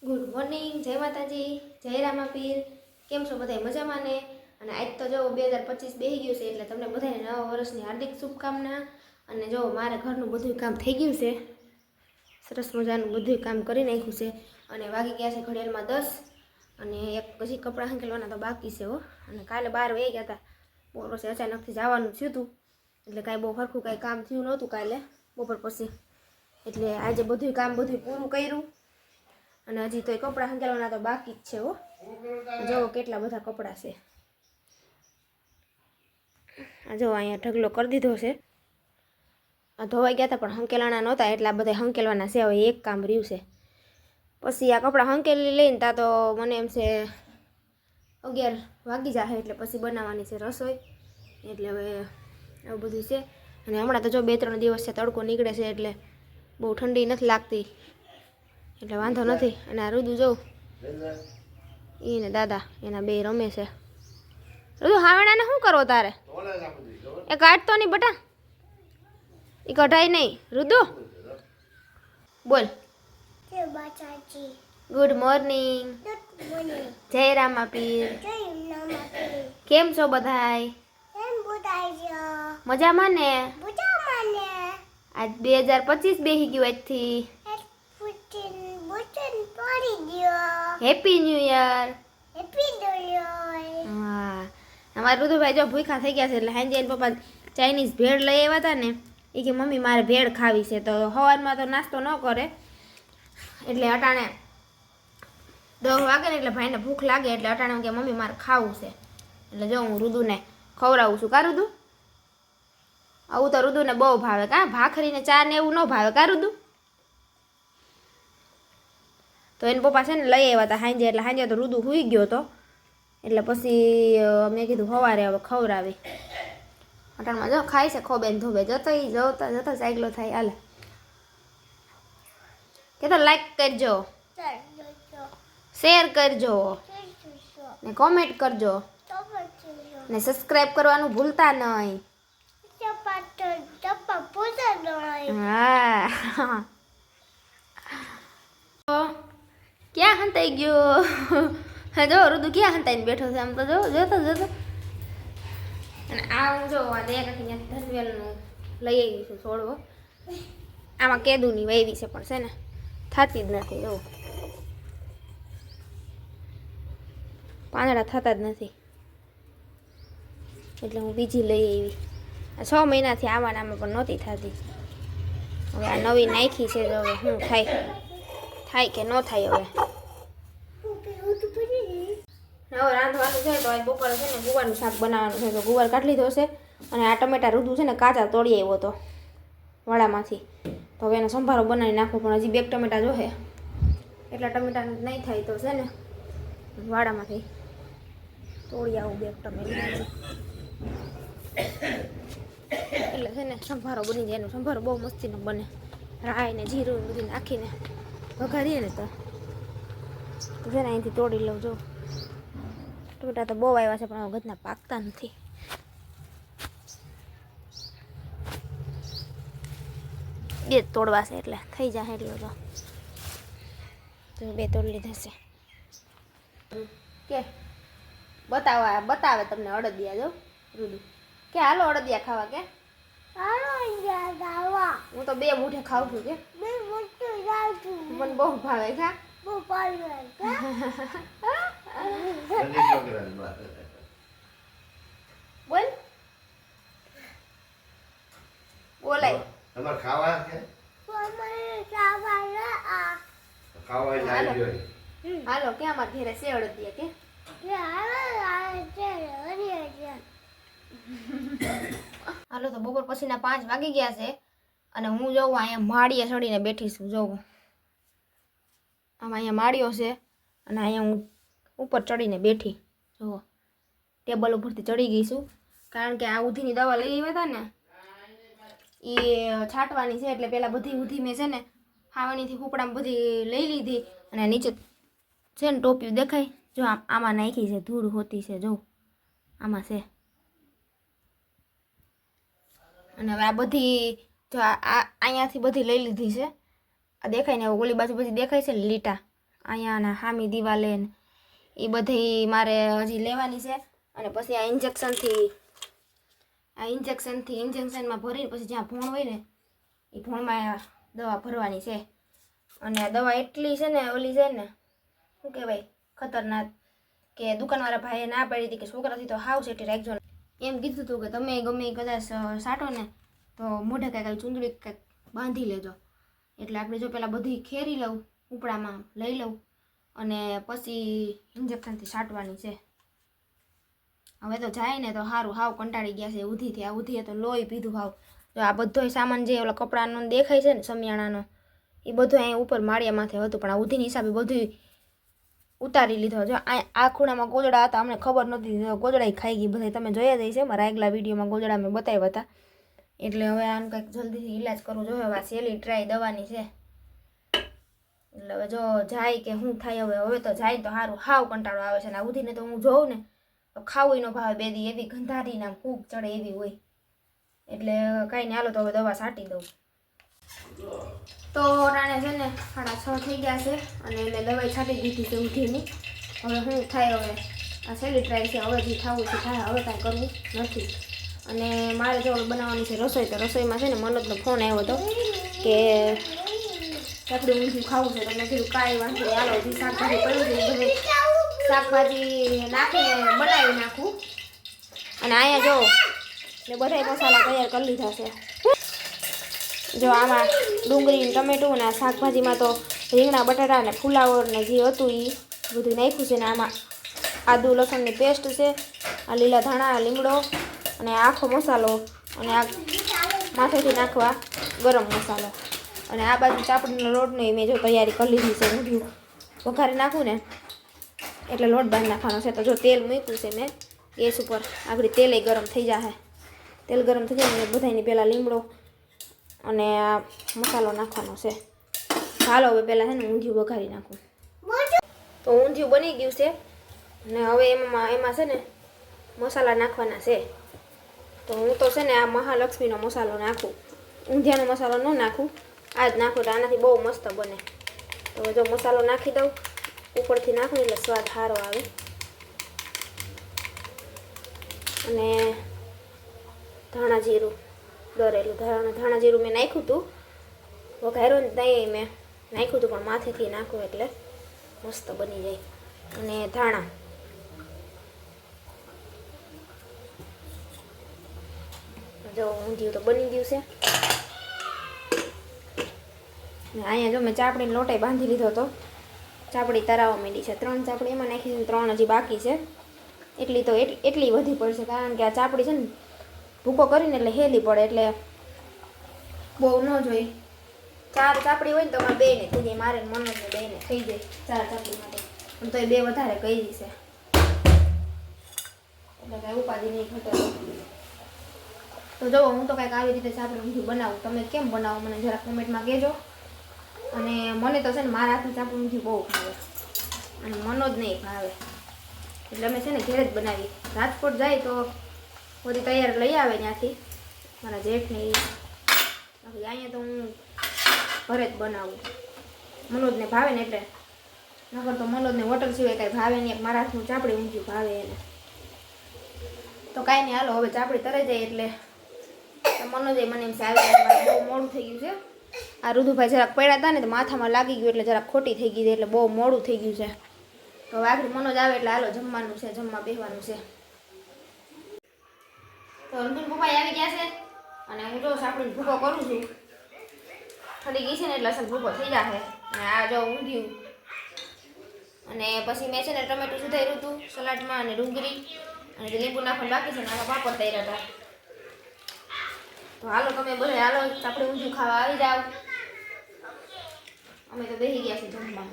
Good morning, જય માતાજી, જય રામાપીર. કેમ છો બધા? મજામાં ને? અને આજ તો જો 2025 બેસી ગયું છે, એટલે તમને બધાને નવા વર્ષની હાર્દિક શુભકામના. અને જો મારે ઘરનું બધું કામ થઈ ગયું છે, સરસ મજાનું બધું કામ કરી નાખ્યું છે. અને વાગી ગયા છે ઘડિયાળમાં 10, અને એક પછી કપડાં હંકેલવાના તો બાકી છે હો. અને કાલે 12 વાગી ગયા હતા, બપોર પછી અચાનકથી જવાનું થયું હતું, એટલે કાંઈ બહુ સરખું કાંઈ કામ થયું નહોતું કાલે બપોર પછી. એટલે આજે બધું કામ પૂરું કર્યું. અને હજી તો કપડાં હંકેલવાના તો બાકી જ છે હો. જો કેટલા બધા કપડાં છે. જો અહીંયા ઢગલો કરી દીધો છે. આ ધોવાઈ ગયા હતા પણ હંકેલાના નહોતા, એટલા બધા હંકેલવાના છે. હવે એક કામ રહ્યું છે, પછી આ કપડાં હંકેલી લઈને તા તો મને એમ છે 11 વાગી જશે, એટલે પછી બનાવવાની છે રસોઈ. એટલે હવે આવું બધું છે. અને હમણાં તો જો 2-3 દિવસ છે તડકો નીકળે છે, એટલે બહુ ઠંડી નથી લાગતી, એટલે વાંધો નથી. અને આ રુદુ જોઉં એ ને દાદા એના બે રમે છે. રુદુ હાવણાને શું કરવો તારે? એ કાઢતો નહીં બટા, એ કઢાય નહીં. રુદુ બોલ. ગુડ મોર્નિંગ, જય રામાપીર. કેમ છો બધાય? મજામાં ને? આજ 2025 બેસી ગયું આજથી. Happy new year. હા, અમારે રુદુભાઈ જો ભૂખા થઈ ગયા છે, એટલે હાંજે એને પપ્પા ચાઇનીઝ ભેળ લઈ આવ્યા હતા ને, એ કે મમ્મી મારે ભેળ ખાવી છે. તો સવારમાં તો નાસ્તો ન કરે, એટલે અટાણે 10 વાગે ને એટલે ભાઈને ભૂખ લાગે, એટલે અટાણે કે મમ્મી મારે ખાવું છે. એટલે જો હું રુદુને ખવડાવું છું. કા રુદુ? આવું તો રુદુને બહુ ભાવે. કા ભાખરીને ચા ને એવું ન ભાવે? કા રુદુ? તો એને પપ્પા છે ને લઈ આવ્યા હતા હાંજે, એટલે હાંજે તો રુદુ સૂઈ ગયો હતો, એટલે પછી મેં કીધું સવારે હવે ખવડાવી. અટાણમાં જો ખાય છે ખોબેન ધોબે, જતા સાયકલો થાય. હાલે કે તો લાઈક કરજો, શેર કરજો ને કોમેન્ટ કરજો ને સબસ્ક્રાઇબ કરવાનું ભૂલતા નહીં. હા ક્યાં હંતાઈ ગયો? જો રુદુ ક્યાં હંતાઈને બેઠો છે, આમ તો જોતો. અને આ હું જો આ દયાકાકી ધનવેલનું લઈ આવી છું છોડવો. આમાં કેદુની વાવી છે, પણ છે ને થતી જ નથી. જો પાંદડા થતા જ નથી, એટલે હું બીજી લઈ આવી. 6 મહિનાથી આમાં પણ નહોતી થતી. હવે આ નવી નાખી છે, તો હવે શું થાય કે ન થાય. હવે રાંધવાનું છે, તો આજ બપોરે છે ને ગુવારનું શાક બનાવવાનું છે. તો ગુવાર કાઢી લીધો છે, અને આ ટમેટા રુદુ છે ને કાચા તોડી આવ્યો હતો વાડામાંથી. તો હવે એનો સંભારો બનાવી નાખો, પણ હજી 2 ટમેટા જોશે, એટલા ટમેટા નહીં થાય. તો છે ને વાડામાંથી તોડી આવું 2 ટમેટા, એટલે છે ને સંભારો બની જાય. એનો સંભારો બહુ મસ્તીનો બને, રાઈ ને જીરું બધું નાખીને વઘારીએ ને તો છે ને અહીંથી તોડી લઉં. જો ટમેટા તો બહુ આવ્યા છે, પણ ગધના પાકતા નથી. બે તોડવા છે, એટલે થઈ જાય. એટલો તો 2 તોડી લીધા છે. કે બતાવે તમને અડદિયા. જો રુદુ કે હાલો અડદિયા ખાવા. કે હું તો 2 મુઠે ખાઉં છું. કે મને બહુ ભાવે. ખા બોલ બોલાય. તમારે ખાવા છે? ખાવા જાય જોઈ. હાલો કે અમાર ઘરે છે અડદિયા. કે હાલો તો બપોર પછીના 5 વાગી ગયા છે, અને હું જોઉં અહીંયા માળીએ ચડીને બેઠી છું. જોઉં આમાં અહીંયા માળીઓ છે, અને અહીંયા હું ઉપર ચડીને બેઠી. જુઓ ટેબલ ઉપરથી ચડી ગઈ છું, કારણ કે આ ઉધીની દવા લઈ આવ્યા હતા ને, એ છાંટવાની છે. એટલે પહેલાં બધી ઉધી મેં છે ને ખાવાનીથી ફૂપડામાં બધી લઈ લીધી, અને નીચે છે ને ટોપિયું દેખાય, જો આમાં નાખી છે. ધૂળ હોતી છે, જો આમાં છે. અને હવે આ બધી જો અહીંયાથી બધી લઈ લીધી છે. આ દેખાય ને ઓલી બાજુ બધી દેખાય છે લીટા, અહીંયાના હામી દિવાલે ને એ બધી મારે હજી લેવાની છે. અને પછી આ ઇન્જેક્શનમાં ભરીને પછી જ્યાં ભૂણ હોય ને એ ભૂણમાં દવા ભરવાની છે. અને આ દવા એટલી છે ને ઓલી છે ને શું કહેવાય ખતરનાક કે દુકાનવાળા ભાઈએ ના પાડી હતી કે છોકરાથી તો હાવ સેટી રાખજો. એમ કીધું હતું કે તમે ગમે એ કદાચ સાટો ને તો મોઢે કાંઈક ચૂંદડી કાંઈક બાંધી લેજો. એટલે આપણે જો પહેલાં બધી ખેરી લઉં ઉપડામાં લઈ લઉં અને પછી ઇન્જેક્શનથી સાટવાની છે. હવે તો જાય ને તો સારું હાવ કંટાળી ગયા છે ઉધીથી. આ ઉધીએ તો લોહી પીધું હાવ. જો આ બધો સામાન જે ઓલા કપડાનો દેખાય છે ને સમિયાણાનો એ બધું અહીંયા ઉપર માળિયા માથે હતું પણ આ ઉધીની હિસાબે બધું ઉતારી લીધો. જો આ ખૂણામાં ગોદડા હતા અમને ખબર નહોતી ગોદડા ખાઈ ગઈ બધા. તમે જોયા જ છે મારા આગલા વિડીયોમાં ગોદડા મેં બતાવ્યા હતા. એટલે હવે આનું કંઈક જલ્દીથી ઈલાજ કરવો જોઈએ. હવે આ સહેલી ટ્રાય દવાની છે. એટલે હવે જો જાય કે શું થાય હવે તો જાય તો સારું. હાવ કંટાળો આવે છે ને આ ઉધીને તો હું જોઉં ને તો ખાવું ન ભાવે બે દી એવી ગંધારી નામ ફૂગ ચડે એવી હોય. એટલે કાંઈ નહીં હાલો તો હવે દવા છાંટી દઉં. તો રાણે છે ને 6:30 થઈ ગયા છે અને મેં દવાઈ છાંટી દીધી છે ઉધીની. હવે શું થાય હવે આ સહેલી ટ્રાય છે. હવે જે થવું છે થાય. હવે કાંઈ કરવું નથી. અને મારે જો બનાવવાની છે રસોઈ. તો રસોઈમાં છે ને મનોજનો ફોન આવ્યો હતો કે ચાપડી ઊંધિયું ખાવું છે. તો મેં કીધું કાંઈ વાંધો નહીં હાલો જે શાકભાજી પડ્યું છે એ બધું શાકભાજી નાખીને બનાવી નાખું. અને અહીંયા જો મેં બધા મસાલા તૈયાર કરી લીધા છે. જો આમાં ડુંગળી ટમેટું ને શાકભાજીમાં તો રીંગણા બટાટા ને ફુલાવર ને જે હતું એ બધું નાખ્યું છે. ને આમાં આદુ લસણની પેસ્ટ છે, આ લીલા ધાણા, લીમડો અને આખો મસાલો અને આ માથેથી નાખવા ગરમ મસાલો. અને આ બાજુ ચાપડીનો લોટની મેં જો તૈયારી કરી લીધી છે. ઊંધિયું વઘારી નાખું ને એટલે લોટ બાંધી નાખવાનો છે. તો જો તેલ મૂક્યું છે મેં ગેસ ઉપર. આગળ તેલ ગરમ થઈ જાય. તેલ ગરમ થઈ જાય ને બધાની પહેલાં લીમડો અને આ મસાલો નાખવાનો છે. હાલો હવે પહેલાં છે ને ઊંધિયું વઘારી નાખું. તો ઊંધિયું બની ગયું છે ને હવે એમાં છે ને મસાલા નાખવાના છે. તો હું તો છે ને આ મહાલક્ષ્મીનો મસાલો નાખું. ઊંધિયાનો મસાલો ન નાખું. આ જ નાખું તો આનાથી બહુ મસ્ત બને. તો જો મસાલો નાખી દઉં ઉપરથી નાખું એટલે સ્વાદ સારો આવે. અને ધાણા જીરું દરેલું ધાણા જીરું મેં નાખ્યું હતું વઘાર્યું ને ત્યાં મેં નાખ્યું હતું પણ માથેથી નાખું એટલે મસ્ત બની જાય. અને ધાણા જો ઊંધિયું તો બની ગયું છે. ને અહીંયા જો મેં ચાપડીનો લોટાઈ બાંધી લીધો હતો. ચાપડી તરાવવા માંડી છે. 3 ચાપડી એમાં નાખી છે 3 હજી બાકી છે. એટલી વધી પડશે કારણ કે આ ચાપડી છે ને ભૂકો કરીને એટલે હેલી પડે એટલે બહુ ન જોઈએ. 4 ચાપડી હોય ને તો અમારે 2 ને થઈ જાય. મારે મનોજને 2 ને થઈ જાય 4 ચાપડી માટે. પણ તો એ 2 વધારે કરી છે એટલે કાંઈ ઉપાધિ નહીં ઘટે. તો જો હું તો કાંઈક આવી રીતે ચાપડી ઊંધિયું બનાવું. તમે કેમ બનાવો મને જરા કોમેન્ટમાં કહેજો. અને મને તો છે ને મારા હાથનું ચાપડી ઊંધિયું બહુ ભાવે અને મનોજ નહીં ભાવે. એટલે અમે છે ને ઘેર જ બનાવીએ. રાજકોટ જાય તો બધી તૈયાર લઈ આવે ત્યાંથી મારા જેઠને. બાકી અહીંયા તો હું ઘરે જ બનાવું. મનોજને ભાવે ને એટલે. નકર તો મનોજને હોટલ સિવાય કાંઈ ભાવે નહીં. મારા હાથનું ચાપડી ઊંધિયું ભાવે એને. તો કાંઈ નહીં હાલો હવે ચાપડી તરાઈ જાય એટલે મનોજે મને એમ આવે બહુ મોડું થઈ ગયું છે. આ રુધુભાઈ જરાક પડ્યા હતા ને તો માથામાં લાગી ગયું એટલે જરાક ખોટી થઈ ગઈ એટલે બહુ મોડું થઈ ગયું છે. તો હવે આખરી મનોજ આવે એટલે હાલો જમવાનું છે. જમવા બેસવાનું છે. તો અંકુલ પપ્પા આવી ગયા છે અને હું જો સાપડીને ભૂકો કરું છું. ઠરી ગઈ છે ને એટલે અસલ ભૂકો થઈ જશે. અને આ જો ઊંધિયું અને પછી મેં છે ને ટમેટું સુધાર્યું હતું સલાડમાં અને ડુંગળી અને જે લીંબુ નાખવાનું બાકી છે ને આમાં પાપડ તૈયાર હતા. તો હાલો તમે બોલે હાલો આપણે ઊંધિયું ખાવા આવી જાવ. અમે તો બેસી ગયા છે જમવા.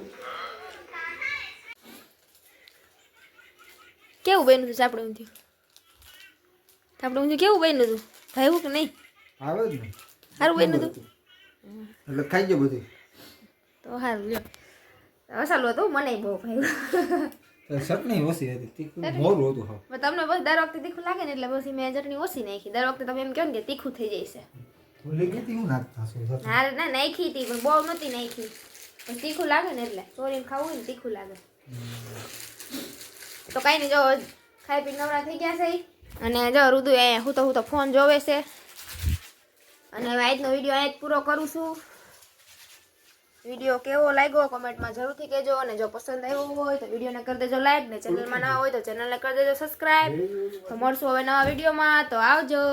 કેવું બન્યું હતું ચાપડું ઊંધિયું? ચાપડું ઊંધિયું કેવું બન્યું હતું? ભાવ્યું કે નહીં? આવે જ ને. સારું બન્યું હતું એટલે ખાઈ ગયો બધું. તો સારું લ્યો. મસાલો હતું મને બહુ ભાવ્યું. ચટણી ઓછી હતી. તીખું મોરું હતું. હા તમને બસ દર વખતે તીખું લાગે ને એટલે પછી મેં ચટણી ઓછી નાખી. દર વખતે તમે એમ કહો ને કે તીખું થઈ જાય છે. ભૂલી ગઈ હું નાખતા છું. ના ના નાખી હતી પણ બહુ નહોતી નાખી. પણ તીખું લાગે ને એટલે ચોરીને ખાવું હોય ને તીખું લાગે. તો કાંઈ નહીં, જો ખાઈ પી નવરા થઈ ગયા છે ઈ. અને જો રુદુ અહીંયા હું તો ફોન જોવે છે. અને હવે આજનો વિડીયો અહીંયા જ પૂરો કરું છું. વિડીયો કેવો લાગ્યો કોમેન્ટમાં જરૂરથી કહેજો. અને જો પસંદ આવ્યો હોય તો વિડીયોને કરી દેજો લાઈક, ને ચેનલમાં નવા હોય તો ચેનલને કરી દેજો સબસ્ક્રાઈબ. તો મળશું હવે નવા વિડીયોમાં. તો આવજો.